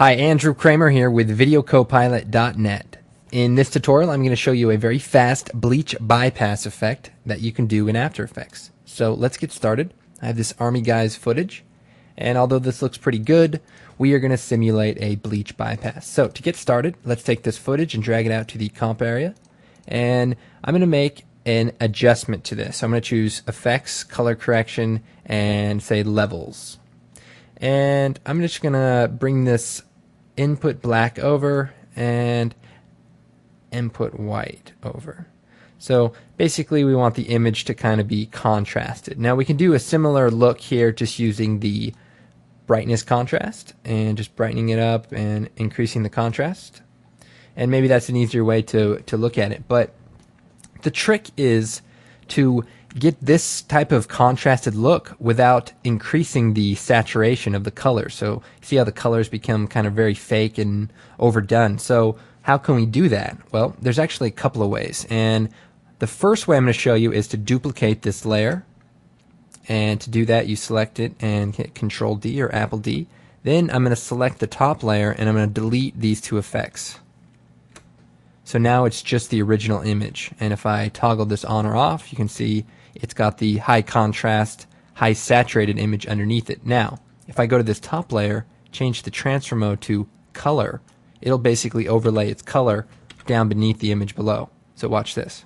Hi, Andrew Kramer here with VideoCopilot.net. In this tutorial, I'm going to show you a very fast bleach bypass effect that you can do in After Effects. So let's get started. I have this Army Guys footage, and although this looks pretty good, we are going to simulate a bleach bypass. So to get started, let's take this footage and drag it out to the comp area, and I'm going to make an adjustment to this. So I'm going to choose Effects, Color Correction, and say Levels. And I'm just going to bring this input black over and input white over. So basically we want the image to kind of be contrasted. Now we can do a similar look here just using the brightness contrast and just brightening it up and increasing the contrast. And maybe that's an easier way to look at it. But the trick is to get this type of contrasted look without increasing the saturation of the colors. So see how the colors become kind of very fake and overdone. So how can we do that? Well, there's actually a couple of ways. And the first way I'm going to show you is to duplicate this layer. And to do that, you select it and hit Control D or Apple D. Then I'm going to select the top layer and I'm going to delete these two effects. So now it's just the original image. And if I toggle this on or off, you can see it's got the high contrast, high saturated image underneath it. Now, if I go to this top layer, change the transfer mode to color, it'll basically overlay its color down beneath the image below. So watch this.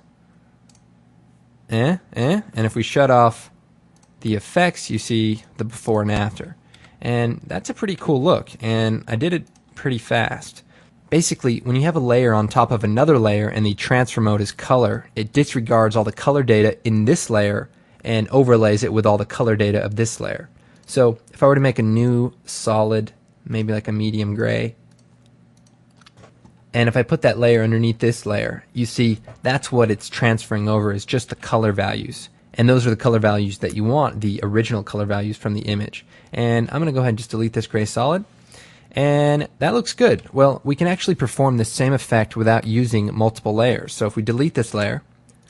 And if we shut off the effects, you see the before and after. And that's a pretty cool look, and I did it pretty fast. Basically, when you have a layer on top of another layer and the transfer mode is color, it disregards all the color data in this layer and overlays it with all the color data of this layer. So if I were to make a new solid, maybe like a medium gray, and if I put that layer underneath this layer, you see that's what it's transferring over is just the color values. And those are the color values that you want, the original color values from the image. And I'm going to go ahead and just delete this gray solid. And that looks good. Well, we can actually perform the same effect without using multiple layers. So if we delete this layer,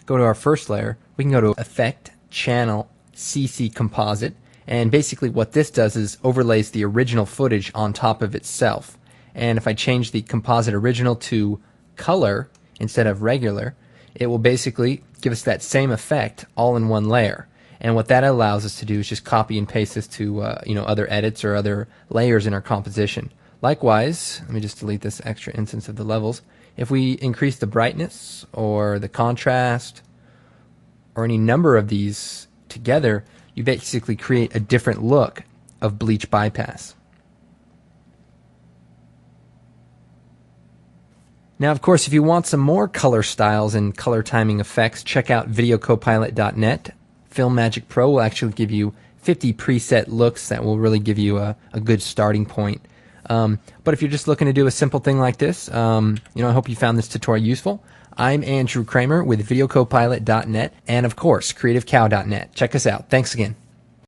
go to our first layer, we can go to Effect, Channel, CC Composite, and basically what this does is overlays the original footage on top of itself. And if I change the composite original to color instead of regular, it will basically give us that same effect all in one layer. And what that allows us to do is just copy and paste this to other edits or other layers in our composition. Likewise, let me just delete this extra instance of the levels. If we increase the brightness or the contrast or any number of these together, you basically create a different look of bleach bypass. Now, of course, if you want some more color styles and color timing effects, check out VideoCopilot.net. Filmmagic Pro will actually give you 50 preset looks that will really give you a good starting point. But if you're just looking to do a simple thing like this, I hope you found this tutorial useful. I'm Andrew Kramer with VideoCopilot.net and, of course, CreativeCow.net. Check us out. Thanks again.